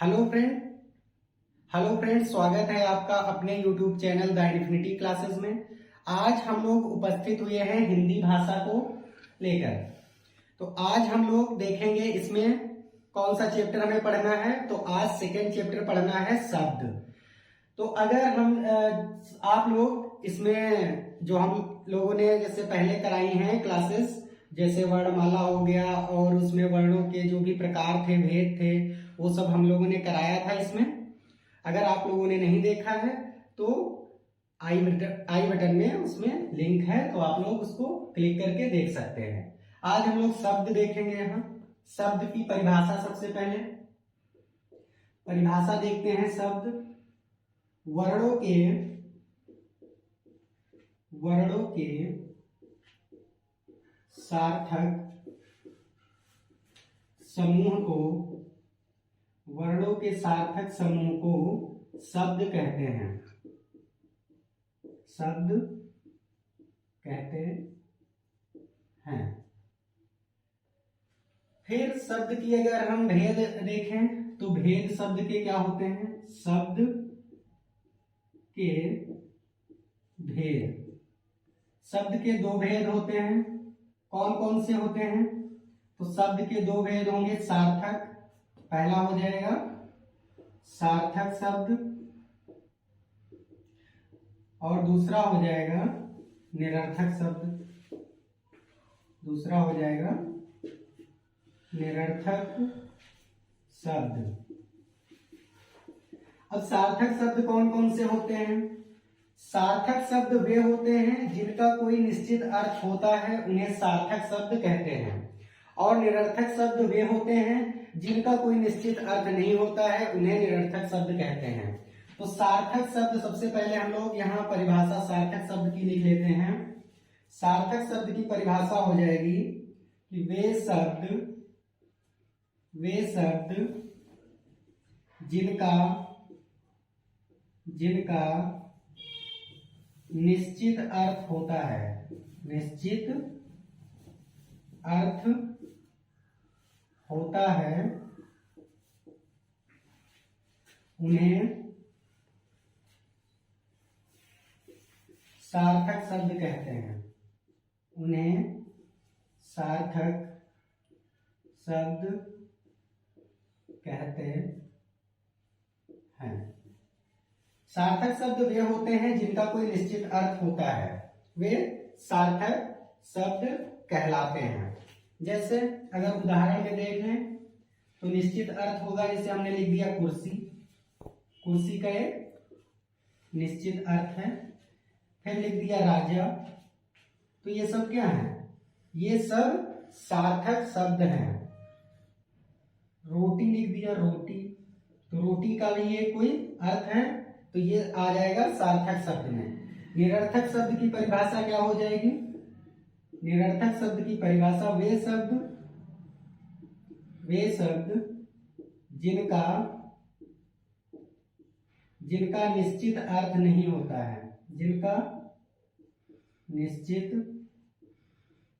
Hello friend hello friend, स्वागत है आपका अपने YouTube channel the infinity classes में। आज हम लोग उपस्थित हुए हैं हिंदी भाषा को लेकर। तो आज हम लोग देखेंगे इसमें कौन सा चैप्टर हमें पढ़ना है। तो आज सेकेंड चैप्टर पढ़ना है शब्द। तो अगर हम आप लोग इसमें जो हम लोगों ने जैसे पहले कराई हैं क्लासेस, जैसे वर्णमाला हो गया और उसमें वर्णों के जो भी प्रकार थे, भेद थे, वो सब हम लोगों ने कराया था इसमें। अगर आप लोगों ने नहीं देखा है तो आई बटन में उसमें लिंक है, तो आप लोग उसको क्लिक करके देख सकते हैं। आज हम लोग शब्द देखेंगे। यहाँ शब्द की परिभाषा, सबसे पहले परिभाषा देखते हैं। शब्द वर्णों के सार्थक समूह को, वर्णों के सार्थक समूह को शब्द कहते हैं। शब्द कहते हैं। फिर शब्द की अगर हम भेद देखें तो भेद शब्द के क्या होते हैं? शब्द के भेद, शब्द के दो भेद होते हैं। कौन कौन से होते हैं? तो शब्द के दो भेद होंगे। सार्थक, पहला हो जाएगा सार्थक शब्द, और दूसरा हो जाएगा निरर्थक शब्द। दूसरा हो जाएगा निरर्थक शब्द। अब सार्थक शब्द कौन कौन से होते हैं? सार्थक शब्द वे होते हैं जिनका कोई निश्चित अर्थ होता है, उन्हें सार्थक शब्द कहते हैं। और निरर्थक शब्द वे होते हैं जिनका कोई निश्चित अर्थ नहीं होता है, उन्हें निरर्थक शब्द कहते हैं। तो सार्थक शब्द, सबसे पहले हम लोग यहाँ परिभाषा सार्थक शब्द की लिख लेते हैं। सार्थक शब्द की परिभाषा हो जाएगी कि वे शब्द जिनका निश्चित अर्थ होता है, निश्चित अर्थ होता है, उन्हें सार्थक शब्द कहते हैं। उन्हें सार्थक शब्द कहते हैं। सार्थक शब्द वे होते हैं जिनका कोई निश्चित अर्थ होता है, वे सार्थक शब्द कहलाते हैं। जैसे अगर उदाहरण में देख लें तो निश्चित अर्थ होगा, जैसे हमने लिख दिया कुर्सी। कुर्सी का एक निश्चित अर्थ है। फिर लिख दिया राजा। तो ये सब क्या है? ये सब सार्थक शब्द हैं। रोटी लिख दिया, रोटी, तो रोटी का भी ये कोई अर्थ है, तो ये आ जाएगा सार्थक शब्द में। निरर्थक शब्द की परिभाषा क्या हो जाएगी? निरर्थक शब्द की परिभाषा वे शब्द जिनका निश्चित अर्थ नहीं होता है, जिनका निश्चित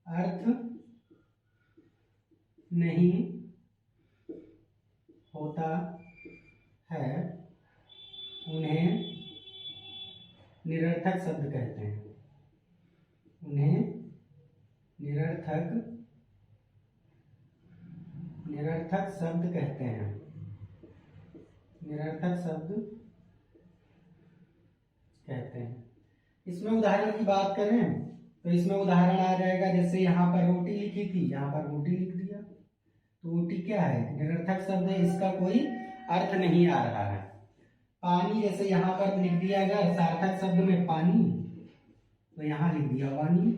अर्थ नहीं होता है, उन्हें निरर्थक शब्द कहते हैं। उन्हें निरर्थक शब्द कहते हैं। निरर्थक शब्द कहते हैं। इसमें उदाहरण की बात करें तो इसमें उदाहरण आ जाएगा, जैसे यहाँ पर रोटी लिखी थी, यहाँ पर रोटी लिख दिया, तो रोटी क्या है? निरर्थक शब्द है, इसका कोई अर्थ नहीं आ रहा है। पानी, जैसे यहाँ पर लिख दिया गया सार्थक शब्द में पानी, तो यहाँ लिख दिया पानी।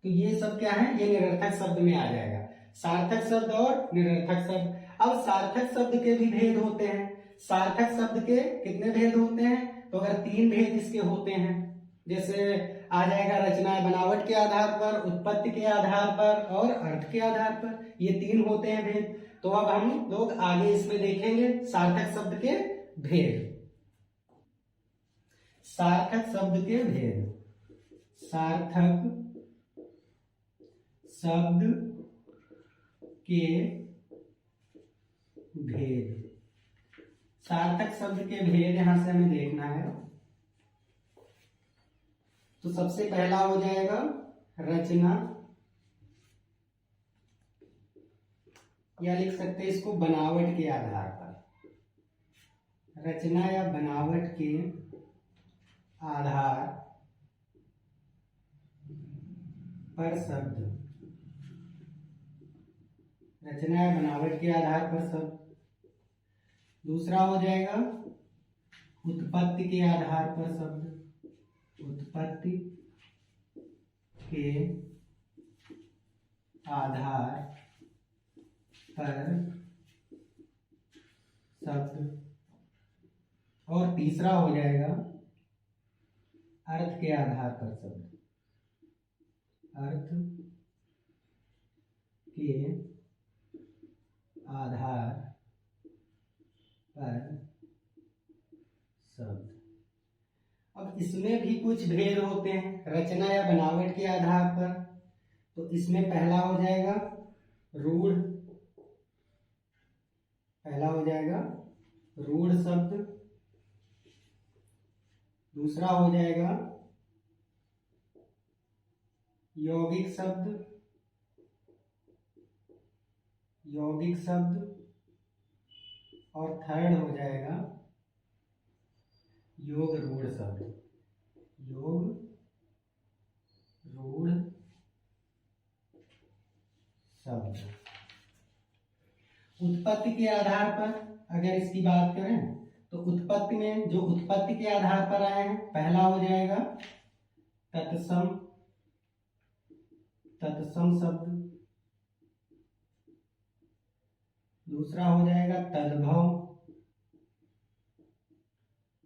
तो ये सब क्या है? ये निरर्थक शब्द में आ जाएगा। सार्थक शब्द और निरर्थक शब्द। अब सार्थक शब्द के भी भेद होते हैं। सार्थक शब्द के कितने भेद होते हैं? तो अगर 3 भेद इसके होते हैं, जैसे आ जाएगा रचना बनावट के आधार पर, उत्पत्ति के आधार पर और अर्थ के आधार पर, ये 3 होते हैं भेद। तो अब हम लोग आगे इसमें देखेंगे सार्थक शब्द के भेद। सार्थक शब्द के भेद। सार्थक शब्द के भेद, सार्थक शब्द के भेद यहां से हमें देखना है। तो सबसे पहला हो जाएगा रचना, या लिख सकते हैं इसको बनावट के आधार पर, रचना या बनावट के आधार पर शब्द, रचना या बनावट के आधार पर शब्द। दूसरा हो जाएगा उत्पत्ति के आधार पर शब्द, उत्पत्ति के आधार पर शब्द। और तीसरा हो जाएगा अर्थ के आधार पर शब्द, अर्थ के आधार पर शब्द। अब इसमें भी कुछ भेद होते हैं रचना या बनावट के आधार पर। तो इसमें पहला हो जाएगा रूढ़, पहला हो जाएगा रूढ़ शब्द। दूसरा हो जाएगा यौगिक शब्द, यौगिक शब्द। और थर्ड हो जाएगा योग रूढ़ शब्द, योग रूढ़ शब्द। उत्पत्ति के आधार पर अगर इसकी बात करें तो उत्पत्ति में जो उत्पत्ति के आधार पर आए हैं, पहला हो जाएगा तत्सम, तत्सम शब्द। दूसरा हो जाएगा तद्भव,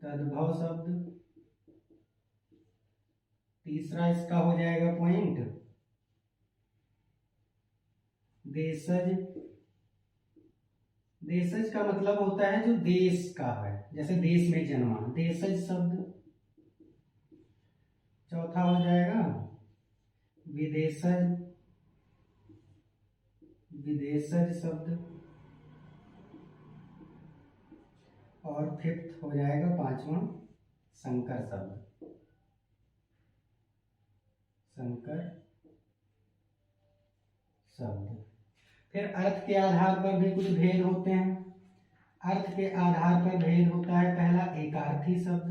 तद्भव शब्द। तीसरा इसका हो जाएगा पॉइंट देशज, देशज का मतलब होता है जो देश का है, जैसे देश में जन्मा, देशज शब्द। चौथा हो जाएगा विदेशज, विदेशज शब्द। और फिफ्थ हो जाएगा पांचवा संकर शब्द, संकर शब्द। फिर अर्थ के आधार पर भी कुछ भेद होते हैं। अर्थ के आधार पर भेद होता है पहला एकार्थी शब्द,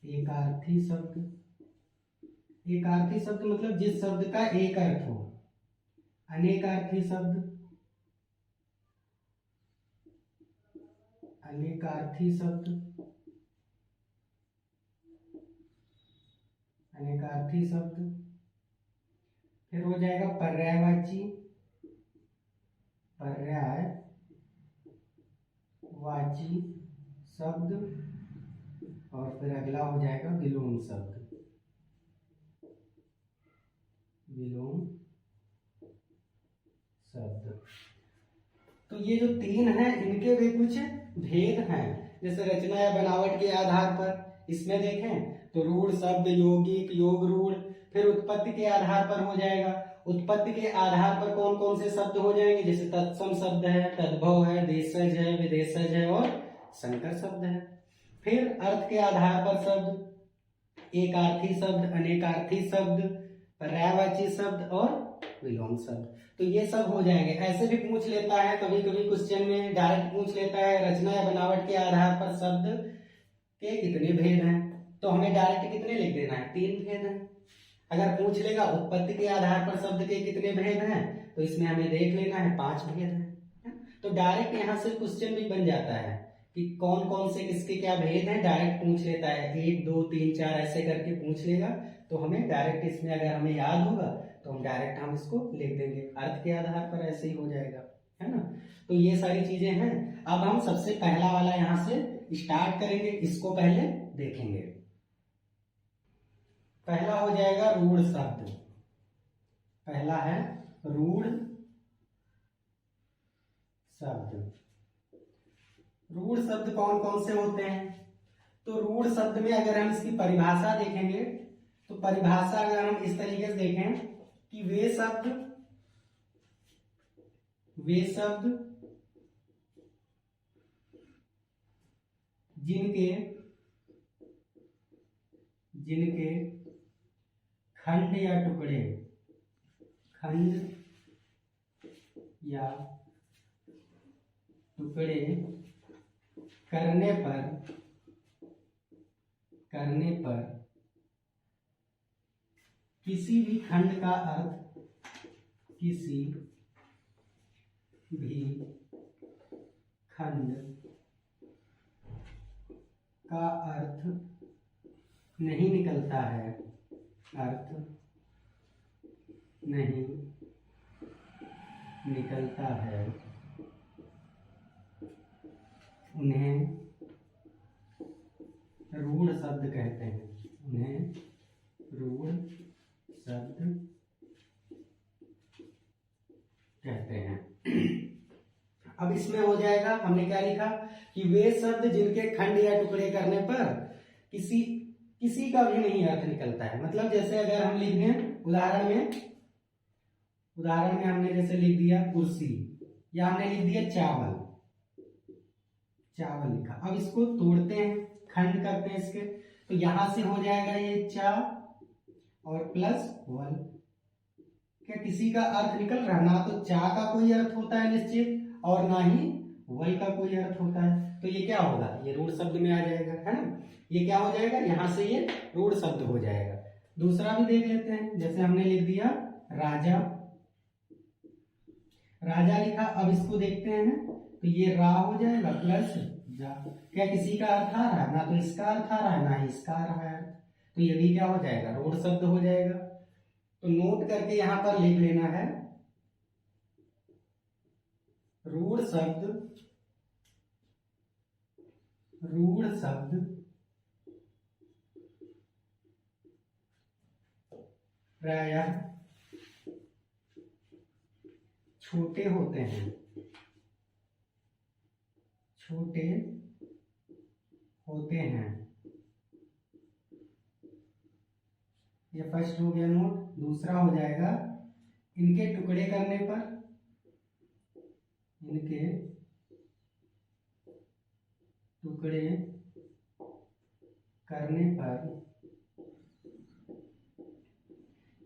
एकार्थी शब्द। एकार्थी शब्द मतलब जिस शब्द का एक अर्थ हो। अनेकार्थी शब्द, अनेकार्थी शब्द, अनेकार्थी शब्द। फिर हो जाएगा पर्यायवाची, पर्यायवाची शब्द। और फिर अगला हो जाएगा विलोम शब्द, विलोम शब्द। तो ये जो तीन हैं इनके भी कुछ भेद हैं। जैसे रचना या बनावट के आधार पर इसमें देखें तो रूढ़ शब्द, यौगिक, योग रूढ़। फिर उत्पत्ति के आधार पर हो जाएगा, उत्पत्ति के आधार पर कौन कौन से शब्द हो जाएंगे, जैसे तत्सम शब्द है, तद्भव है, देशज है, विदेशज है और संकर शब्द है। फिर अर्थ के आधार पर शब्द एकार्थी शब्द, अनेकार्थी शब्द, पर्यायवाची शब्द और विलोम शब्द। तो ये सब हो जाएंगे। ऐसे भी पूछ लेता है कभी कभी क्वेश्चन में, डायरेक्ट पूछ लेता है रचना या बनावट के आधार पर शब्द के कितने भेद हैं, तो हमें डायरेक्ट कितने लिख देना है, 3 भेद हैं। अगर पूछ लेगा उत्पत्ति के आधार पर शब्द के कितने भेद हैं, तो इसमें हमें देख लेना है 5 भेद हैं। तो डायरेक्ट यहाँ से क्वेश्चन भी बन जाता है कि कौन कौन से किसके क्या भेद हैं, डायरेक्ट पूछ लेता है। 1 2 3 4 ऐसे करके पूछ लेगा, तो हमें डायरेक्ट इसमें अगर हमें याद होगा तो हम डायरेक्ट हम इसको लिख देंगे। अर्थ के आधार पर ऐसे ही हो जाएगा, है ना। तो ये सारी चीजें हैं। अब हम सबसे पहला वाला यहाँ से स्टार्ट करेंगे, इसको पहले देखेंगे। पहला हो जाएगा रूढ़ शब्द। पहला है रूढ़ शब्द। रूढ़ शब्द कौन कौन से होते हैं, तो रूढ़ शब्द में अगर हम इसकी परिभाषा देखेंगे तो परिभाषा अगर हम इस तरीके से देखें कि वे शब्द वे शब्द जिनके जिनके खंड या टुकड़े करने पर किसी भी खंड का अर्थ नहीं निकलता है, उन्हें रूढ़ शब्द कहते हैं। अब इसमें हो जाएगा, हमने क्या लिखा कि वे शब्द जिनके खंड या टुकड़े करने पर किसी का भी नहीं अर्थ निकलता है। मतलब जैसे अगर हम लिख दें उदाहरण में हमने जैसे लिख दिया कुर्सी, या हमने लिख दिया चावल लिखा। अब इसको तोड़ते हैं, खंड करते हैं इसके, तो यहां से हो जाएगा ये चा और प्लस वल। क्या किसी का अर्थ निकल रहा? ना तो चा का कोई अर्थ होता है निश्चित, और ना ही वल का कोई अर्थ होता है। तो ये क्या होगा? ये रूढ़ शब्द में आ जाएगा, है ना। ये क्या हो जाएगा? यहां से ये रूढ़ शब्द हो जाएगा। दूसरा भी देख लेते हैं, जैसे हमने लिख दिया राजा लिखा। अब इसको देखते हैं ना, तो ये रा हो जाएगा प्लस जा। क्या किसी का अर्थ आ रहा है? ना तो इसका अर्थ आ रहा है, ना ही इसका आ रहा है, तो ये भी क्या हो जाएगा? रूढ़ शब्द हो जाएगा। तो नोट करके यहां पर लिख लेना है, रूढ़ शब्द प्रायः छोटे होते हैं, ये फर्स्ट हो गया नोट। दूसरा हो जाएगा, इनके टुकड़े करने पर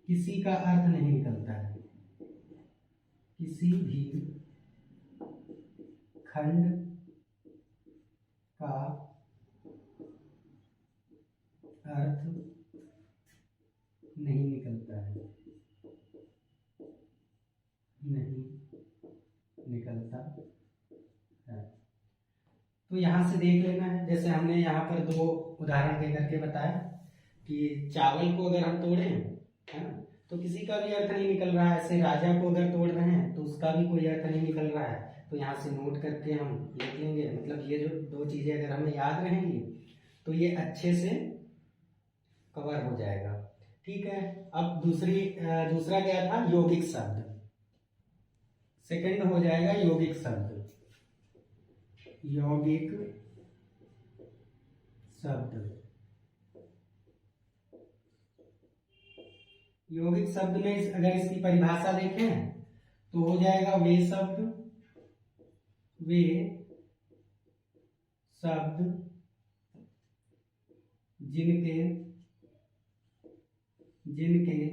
किसी का अर्थ नहीं निकलता है, किसी भी खंड का अर्थ नहीं निकलता है, तो यहां से देख लेना है। जैसे हमने यहाँ पर दो उदाहरण दे करके बताया कि चावल को अगर हम तोड़े, है ना, तो किसी का भी अर्थ नहीं निकल रहा है। ऐसे राजा को अगर तोड़ रहे हैं तो उसका भी कोई अर्थ नहीं निकल रहा है। तो यहाँ से नोट करके हम लिख लेंगे। मतलब ये जो दो चीजें अगर हमें याद रहेंगी तो ये अच्छे से कवर हो जाएगा। ठीक है। अब दूसरा क्या था? यौगिक शब्द। सेकंड हो जाएगा यौगिक शब्द। यौगिक शब्द में अगर इसकी परिभाषा देखें तो हो जाएगा वे शब्द जिनके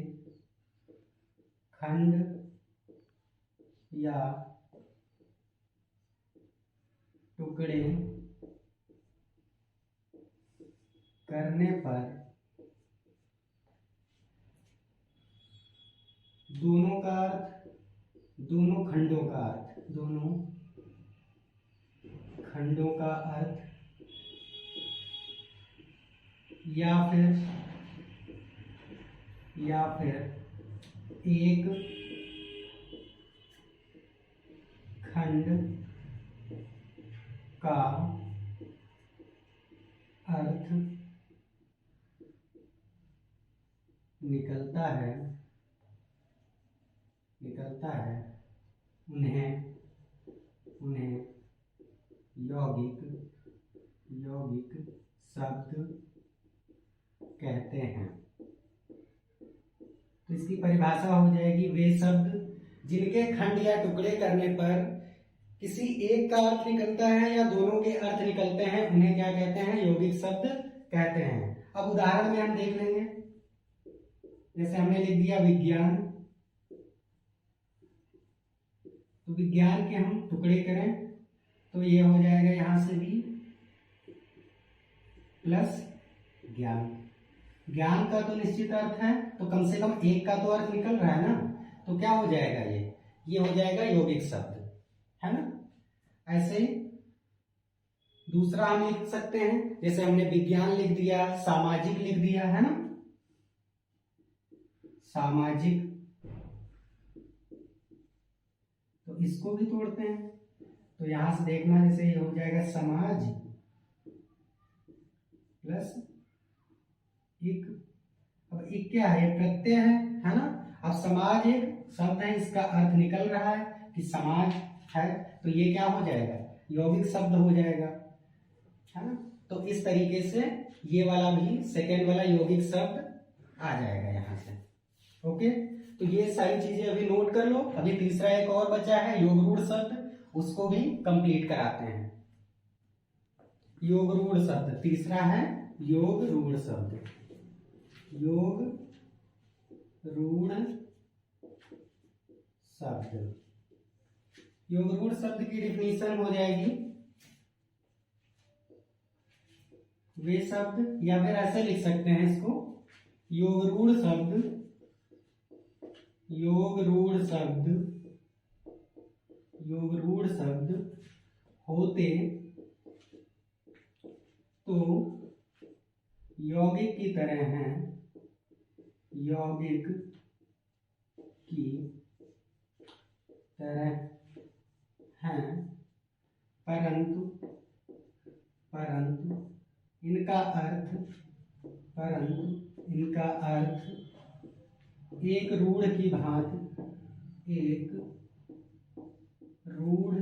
खंड या टुकड़े करने पर दोनों खंडों का अर्थ या फिर एक खंड का अर्थ निकलता है, उन्हें यौगिक शब्द कहते हैं। तो इसकी परिभाषा हो जाएगी वे शब्द जिनके खंड या टुकड़े करने पर किसी एक का अर्थ निकलता है या दोनों के अर्थ निकलते हैं उन्हें क्या कहते हैं? यौगिक शब्द कहते हैं। अब उदाहरण में हम देख लेंगे, जैसे हमने लिख दिया विज्ञान, तो विज्ञान के हम टुकड़े करें तो ये हो जाएगा यहां से भी प्लस ज्ञान। ज्ञान का तो निश्चित अर्थ है, तो कम से कम एक का तो अर्थ निकल रहा है ना, तो क्या हो जाएगा? ये हो जाएगा यौगिक शब्द, है ना। ऐसे ही दूसरा हम लिख सकते हैं, जैसे हमने विज्ञान लिख दिया, सामाजिक लिख दिया, है ना, सामाजिक, तो इसको भी तोड़ते हैं, तो यहां से देखना, जैसे ये हो जाएगा समाज प्लस इक। अब इक क्या है? प्रत्यय है ना। अब समाज एक शब्द है, इसका अर्थ निकल रहा है कि समाज है, तो ये क्या हो जाएगा? यौगिक शब्द हो जाएगा, है ना। तो इस तरीके से ये वाला भी सेकेंड वाला यौगिक शब्द आ जाएगा यहां से। ओके, तो ये सारी चीजें अभी नोट कर लो। अभी तीसरा एक और बचा है योगरूढ़ शब्द, उसको भी कंप्लीट कराते हैं। योगरूढ़ शब्द तीसरा है, योगरूढ़ शब्द, योगरूढ़ शब्द। योगरूढ़ शब्द की डिफिनीशन हो जाएगी, वे शब्द, या फिर ऐसे लिख सकते हैं इसको, योगरूढ़ शब्द, योगरूढ़ शब्द, योगरूढ़ शब्द होते तो यौगिक की तरह हैं, यौगिक की तरह हैं, परंतु इनका अर्थ एक रूढ़ की भांति, एक रूढ़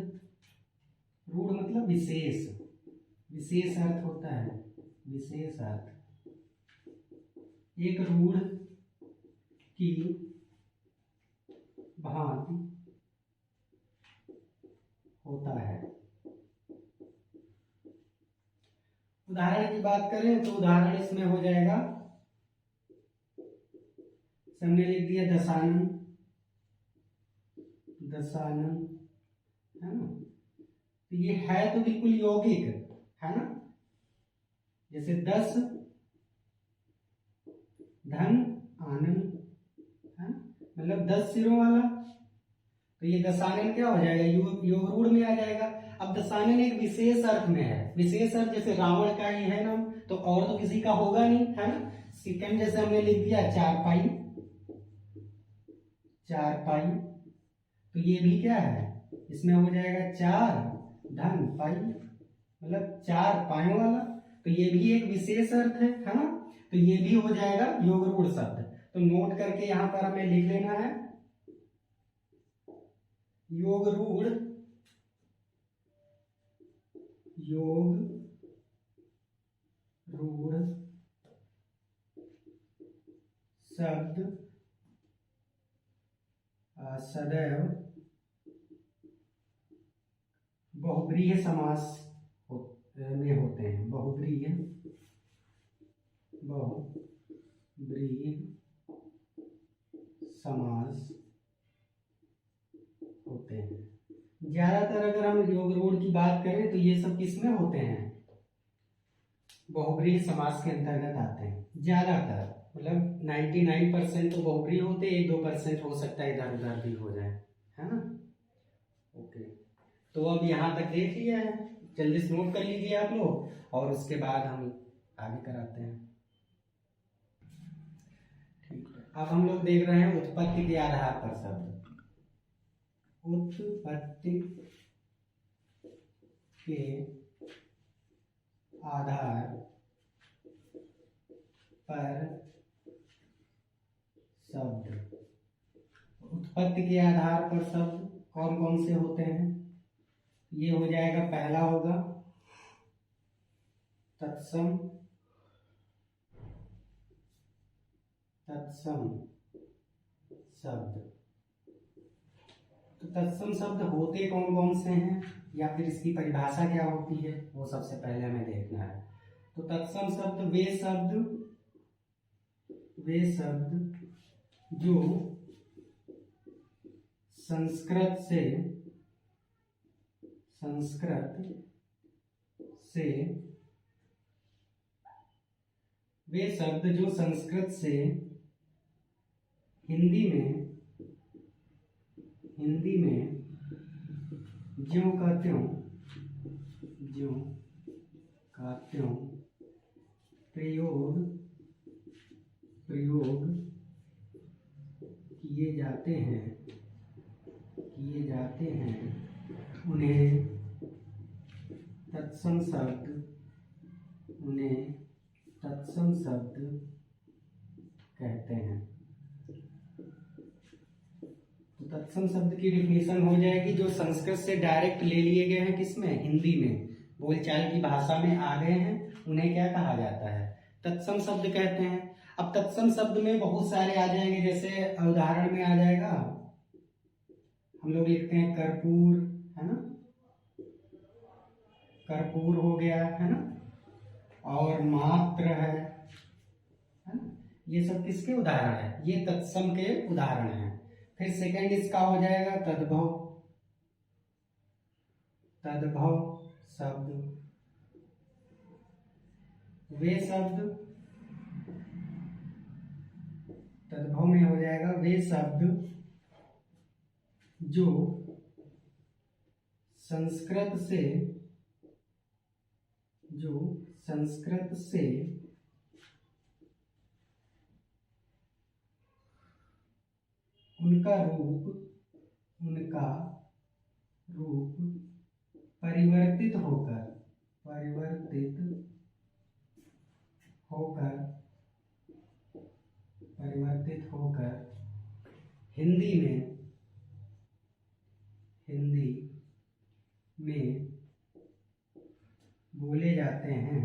मतलब विशेष अर्थ होता है, विशेष अर्थ, एक रूढ़ की भांति होता है। उदाहरण की बात करें तो उदाहरण इसमें हो जाएगा, हमने लिख दिया दशानन, है ना, तो ये है तो बिल्कुल यौगिक है ना। जैसे 10 धन आनंद, है ना, मतलब 10 सिरों वाला, तो ये दशानन क्या हो जाएगा? योगरूढ़ में आ जाएगा। अब दशानन एक विशेष अर्थ में है, विशेष अर्थ जैसे रावण का ही है ना, तो और तो किसी का होगा नहीं, है ना। सेकंड जैसे हमने लिख दिया चारपाई, तो ये भी क्या है? इसमें हो जाएगा 4 धन पाई, मतलब 4 पायों वाला, तो ये भी एक विशेष अर्थ है ना। तो ये भी हो जाएगा योगरूढ़ शब्द। तो नोट करके यहां पर हमें लिख लेना है, योगरूढ़ शब्द सदैव बहुब्रीहि समास में होते हैं, बहुब्रीहि समास होते हैं। ज्यादातर अगर हम योगरूढ़ की बात करें तो ये सब किसमें होते हैं? बहुब्रीहि समास के अंतर्गत आते हैं ज्यादातर, मतलब 99% तो बहुब्रीहि होते, 1-2% हो सकता है इधर उधर भी हो जाए, है ना। ओके, तो अब यहाँ तक देख लिया है, जल्दी से नोट कर लीजिए आप लोग, और उसके बाद हम आगे कराते हैं। ठीक है, अब हम लोग देख रहे हैं उत्पत्ति के आधार पर शब्द। उत्पत्ति के आधार पर शब्द। उत्पत्ति के आधार पर शब्द कौन कौन से होते हैं? ये हो जाएगा, पहला होगा तत्सम शब्द, तो तत्सम शब्द होते कौन कौन से हैं या फिर इसकी परिभाषा क्या होती है वो सबसे पहले हमें देखना है। तो तत्सम शब्द वे शब्द जो संस्कृत से हिंदी में ज्यों का त्यों प्रयोग किए जाते हैं उन्हें तत्सम शब्द कहते हैं। तो तत्सम शब्द की डिफिनेशन हो जाएगी जो संस्कृत से डायरेक्ट ले लिए गए हैं, किसमें, हिंदी में, बोलचाल की भाषा में आ गए हैं, उन्हें क्या कहा जाता है, तत्सम शब्द कहते हैं। अब तत्सम शब्द में बहुत सारे आ जाएंगे, जैसे उदाहरण में आ जाएगा, हम लोग लिखते हैं कर्पूर, है ना, कर्पूर हो गया, है ना, और मात्र है ना, ये सब किसके उदाहरण है, ये तत्सम के उदाहरण हैं। फिर सेकंड इसका हो जाएगा तद्भव शब्द, वे शब्द, तद्भव में हो जाएगा वे शब्द जो संस्कृत से उनका रूप परिवर्तित होकर हिंदी में बोले जाते हैं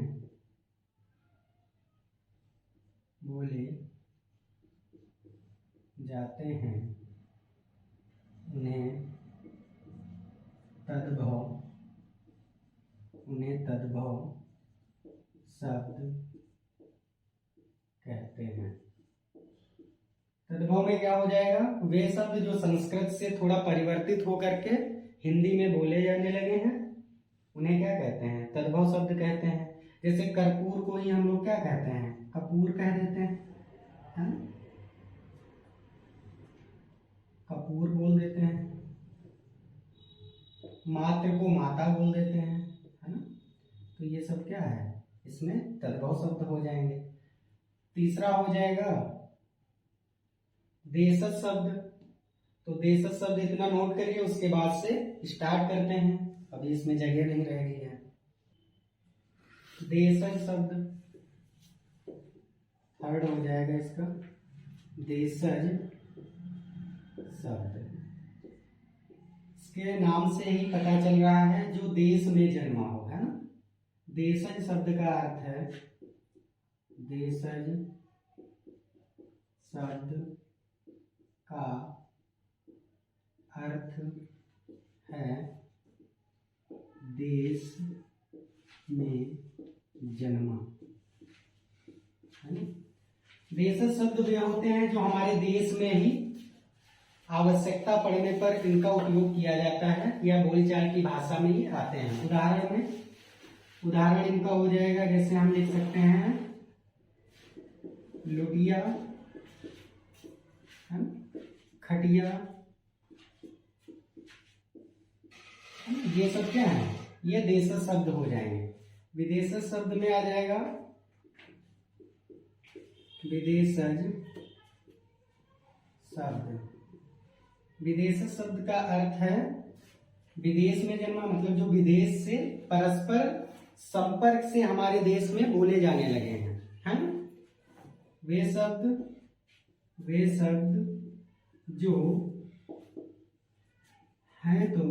उन्हें तद्भव शब्द कहते हैं। तद्भव में क्या हो जाएगा, वे शब्द जो संस्कृत से थोड़ा परिवर्तित होकर के हिंदी में बोले जाने लगे हैं उन्हें क्या कहते हैं, तद्भव शब्द कहते हैं। जैसे कर्पूर को ही हम लोग क्या कहते हैं, कपूर कह देते हैं, है ना, कपूर बोल देते हैं, मात्र को माता बोल देते हैं, है ना। तो ये सब क्या है, इसमें तद्भव शब्द हो जाएंगे। तीसरा हो जाएगा देशज शब्द। तो देशज शब्द इतना नोट करिए, उसके बाद से स्टार्ट करते हैं, अभी इसमें जगह नहीं रह गई है। देशज शब्द थर्ड हो जाएगा इसका, देशज शब्द, इसके नाम से ही पता चल रहा है जो देश में जन्मा हो, है ना। देशज शब्द का अर्थ है, देशज शब्द का अर्थ है देश में जन्मा, है ना। देशज शब्द वे होते हैं जो हमारे देश में ही आवश्यकता पड़ने पर इनका उपयोग किया जाता है या बोलचाल की भाषा में ही आते हैं। उदाहरण इनका हो जाएगा, जैसे हम लिख सकते हैं लुटिया, खटिया, ये सब क्या है, ये देशज शब्द हो जाएंगे। विदेशज शब्द में आ जाएगा विदेशज शब्द। विदेशज शब्द का अर्थ है विदेश में जन्मा, मतलब जो विदेश से परस्पर संपर्क से हमारे देश में बोले जाने लगे हैं। वे शब्द जो हैं तो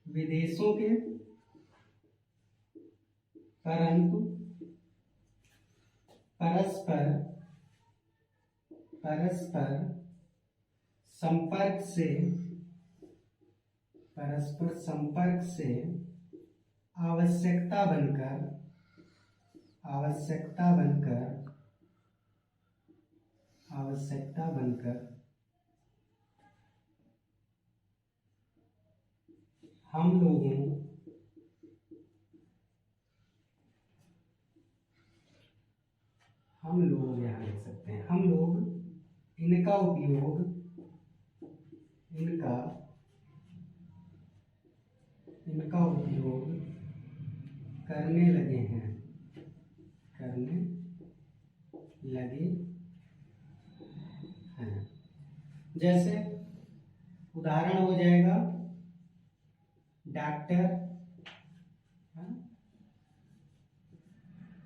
विदेशों के, परंतु परस्पर संपर्क से, परस्पर संपर्क से आवश्यकता बनकर, आवश्यकता बनकर, आवश्यकता बनकर हम लोगों, हम लोग यहाँ लिख सकते हैं, हम लोग इनका उपयोग, इनका इनका उपयोग करने लगे हैं, करने लगे हैं। जैसे उदाहरण हो जाएगा डॉक्टर,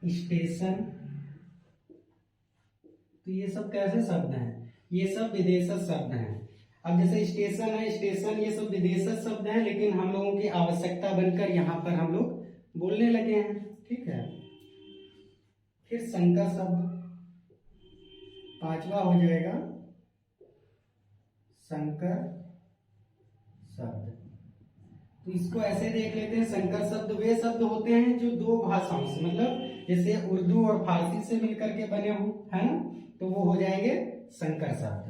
स्टेशन। तो ये सब कैसे शब्द हैं? ये सब विदेशज शब्द हैं। अब जैसे स्टेशन है, स्टेशन, ये सब विदेशज शब्द हैं, लेकिन हम लोगों की आवश्यकता बनकर यहाँ पर हम लोग बोलने लगे हैं। ठीक है। फिर संकर शब्द, पांचवा हो जाएगा संकर शब्द। तो इसको ऐसे देख लेते हैं, संकर शब्द वे शब्द होते हैं जो दो भाषाओं से, मतलब जैसे उर्दू और फारसी से मिलकर के बने हो, है ना, तो वो हो जाएंगे संकर शब्द।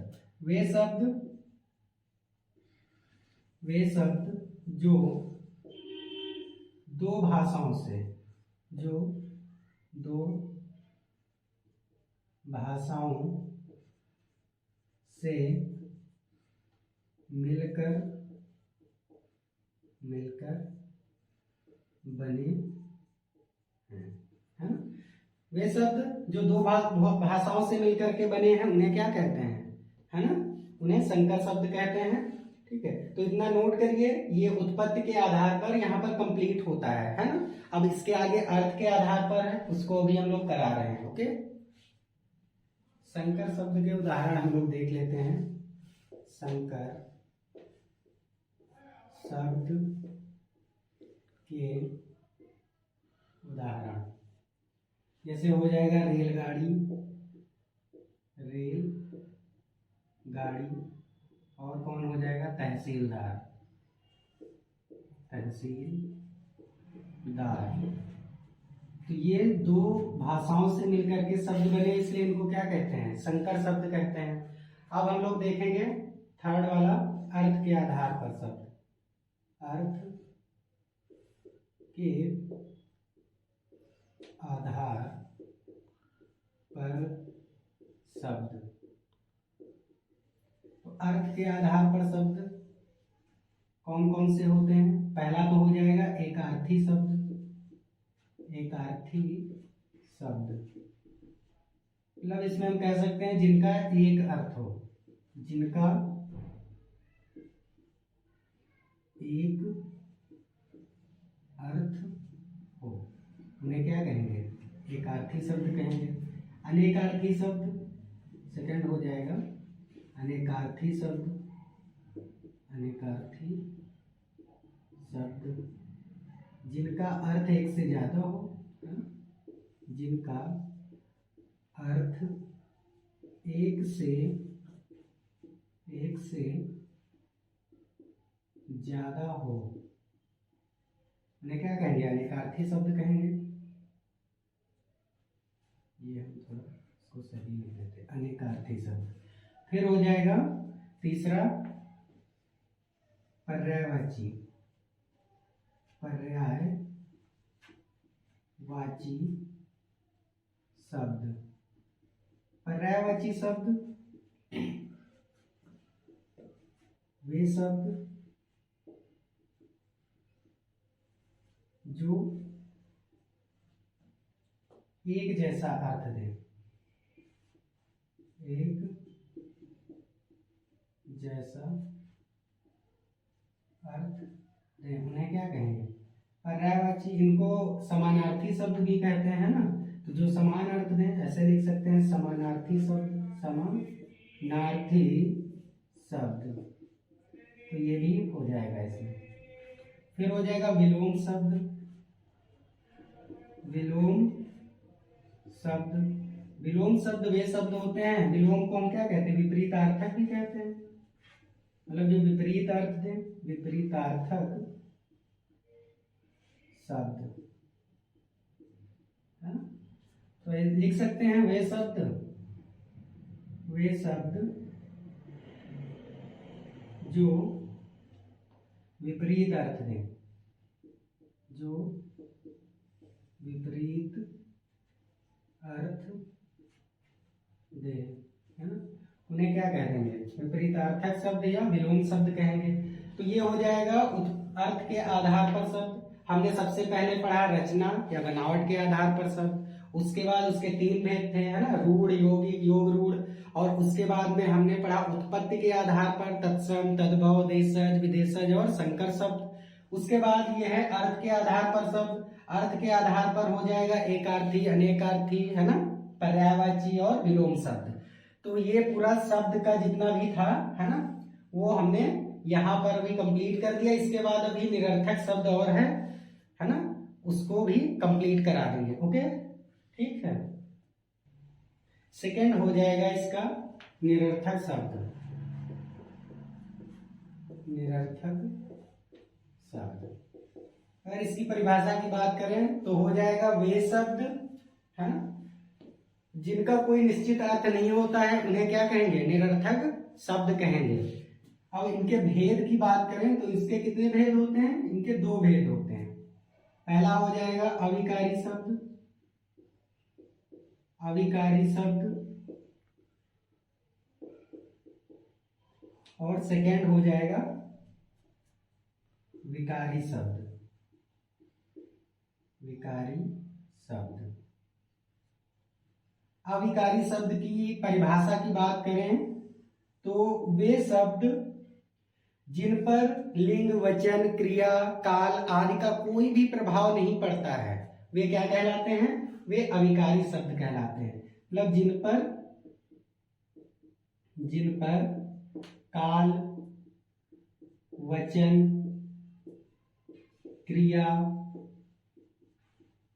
वे शब्द जो दो भाषाओं से, जो दो भाषाओं से मिलकर बने हैं, है ना। वे शब्द जो दो भाषाओं से मिलकर के बने हैं उन्हें क्या कहते हैं, है ना, उन्हें संकर शब्द कहते हैं। ठीक है। तो इतना नोट करिए, ये उत्पत्ति के आधार पर यहाँ पर कंप्लीट होता है ना। अब इसके आगे अर्थ के आधार पर है, उसको भी हम लोग करा रहे हैं। ओके। संकर शब्द के उदाहरण हम लोग देख लेते हैं। संकर शब्द के उदाहरण जैसे हो जाएगा रेलगाड़ी, रेलगाड़ी, और कौन हो जाएगा तहसीलदार, तहसीलदार। तो ये दो भाषाओं से मिलकर के शब्द बने, इसलिए इनको क्या कहते हैं, संकर शब्द कहते हैं। अब हम लोग देखेंगे थर्ड वाला, अर्थ के आधार पर शब्द, अर्थ के आधार पर शब्द। तो अर्थ के आधार पर शब्द कौन कौन से होते हैं? पहला तो हो जाएगा एकार्थी शब्द, एकार्थी शब्द मतलब इसमें हम कह सकते हैं जिनका एक अर्थ हो, जिनका एक अर्थ हो, उन्हें क्या कहेंगे, एकार्थी शब्द कहेंगे। अनेकार्थी शब्द सेकंड हो जाएगा, अनेकार्थी शब्द, अनेकार्थी शब्द जिनका अर्थ एक से ज्यादा हो, जिनका अर्थ एक से ज्यादा हो, उन्हें क्या कहेंगे, अनेकार्थी शब्द कहेंगे। ये हम थोड़ा इसको सही लिख देते, अनेकार्थी शब्द। फिर हो जाएगा तीसरा पर्यायवाची, पर्यायवाची शब्द। पर्यायवाची शब्द वे शब्द जो एक जैसा अर्थ दे, एक जैसा अर्थ दे, उन्हें क्या कहेंगे, पर्यायवाची। इनको समानार्थी शब्द भी कहते हैं ना, तो जो समान अर्थ दे ऐसे लिख सकते हैं, समानार्थी शब्द, समानार्थी शब्द। तो ये भी हो जाएगा इसमें। फिर हो जाएगा विलोम शब्द, विलोम शब्द विलोम शब्द वे शब्द होते हैं, विलोम को हम क्या कहते हैं, विपरीतार्थक भी कहते हैं, मतलब जो विपरीत अर्थ दे, विपरीतार्थक शब्द है ना। तो लिख सकते हैं वे शब्द जो विपरीत अर्थ दें, जो विपरीत अर्थ दे, है ना, उन्हें क्या कह देंगे, विपरीतार्थक शब्द या विलोम शब्द कहेंगे। तो ये हो जाएगा अर्थ के आधार पर शब्द। हमने सबसे पहले पढ़ा रचना या बनावट के आधार पर शब्द, उसके बाद उसके 3 भेद थे, है ना, रूढ़, यौगिक, योग रूढ़, और उसके बाद में हमने पढ़ा उत्पत्ति के आधार पर तत्सम, तद्भव, देशज, विदेशज और संकर शब्द। उसके बाद ये है अर्थ के आधार पर शब्द। अर्थ के आधार पर हो जाएगा एकार्थी, अनेकार्थी, है ना, पर्यायवाची और विलोम शब्द। तो ये पूरा शब्द का जितना भी था, है ना, वो हमने यहाँ पर भी कंप्लीट कर दिया। इसके बाद अभी निरर्थक शब्द और है ना, उसको भी कंप्लीट करा देंगे। ओके, ठीक है। सेकंड हो जाएगा इसका निरर्थक शब्द। निरर्थक शब्द, अगर इसकी परिभाषा की बात करें तो हो जाएगा वे शब्द, है ना, जिनका कोई निश्चित अर्थ नहीं होता है, उन्हें क्या कहेंगे, निरर्थक शब्द कहेंगे। अब इनके भेद की बात करें तो इसके कितने भेद होते हैं, इनके 2 भेद होते हैं। पहला हो जाएगा अविकारी शब्द, अविकारी शब्द, और सेकंड हो जाएगा विकारी शब्द, विकारी शब्द। अविकारी शब्द की परिभाषा की बात करें तो वे शब्द जिन पर लिंग, वचन, क्रिया, काल आदि का कोई भी प्रभाव नहीं पड़ता है, वे क्या कहलाते हैं, वे अविकारी शब्द कहलाते हैं। मतलब जिन पर काल, वचन, क्रिया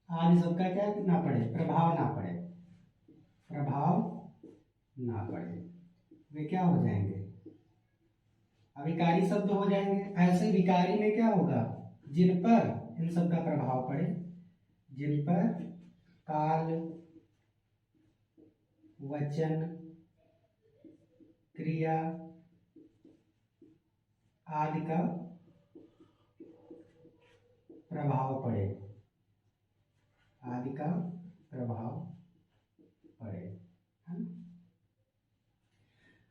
आदि सबका क्या ना पड़े, प्रभाव ना पड़े, वे क्या हो जाएंगे, अविकारी शब्द हो जाएंगे। ऐसे विकारी में क्या होगा, जिन पर इन सब का प्रभाव पड़े, जिन पर काल, वचन, क्रिया आदि का प्रभाव पड़े, है ना।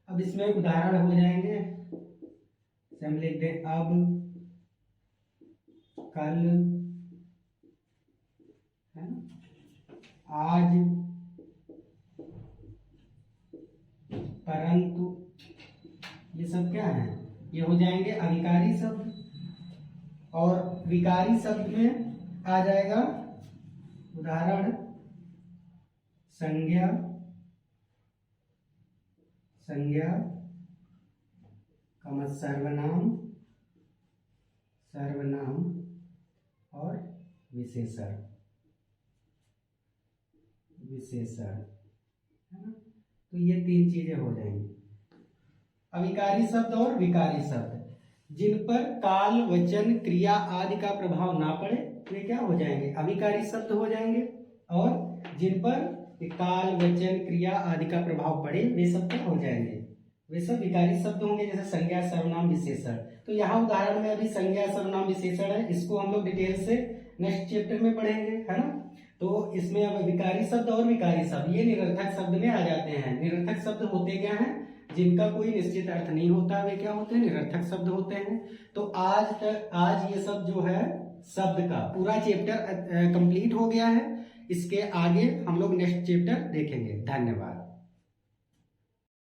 अब इसमें उदाहरण हो जाएंगे, हम लिख दें अब, कल, है ना, आज, परंतु, ये सब क्या है, ये हो जाएंगे अविकारी शब्द। और विकारी शब्द में आ जाएगा उदाहरण संज्ञा, सर्वनाम, और विशेषण, है ना। तो ये 3 चीजें हो जाएंगी, अविकारी शब्द और विकारी शब्द। जिन पर काल, वचन, क्रिया आदि का प्रभाव ना पड़े वे क्या हो जाएंगे, अविकारी शब्द हो जाएंगे। और जिन पर काल, वचन, क्रिया आदि का प्रभाव पड़े वे सब क्या हो जाएंगे, वे सब विकारी शब्द होंगे, जैसे संज्ञा, सर्वनाम, विशेषण। तो यहाँ उदाहरण में अभी संज्ञा, सर्वनाम, विशेषण है, इसको हम लोग डिटेल से नेक्स्ट चैप्टर में पढ़ेंगे, है ना। तो इसमें अब विकारी शब्द और विकारी शब्द ये निरर्थक शब्द में आ जाते हैं। निरर्थक शब्द होते क्या हैं, जिनका कोई निश्चित अर्थ नहीं होता, वे क्या होते हैं, निरर्थक शब्द होते हैं। तो आज ये सब जो है शब्द का पूरा चैप्टर कंप्लीट हो गया है। इसके आगे हम लोग नेक्स्ट चैप्टर देखेंगे। धन्यवाद।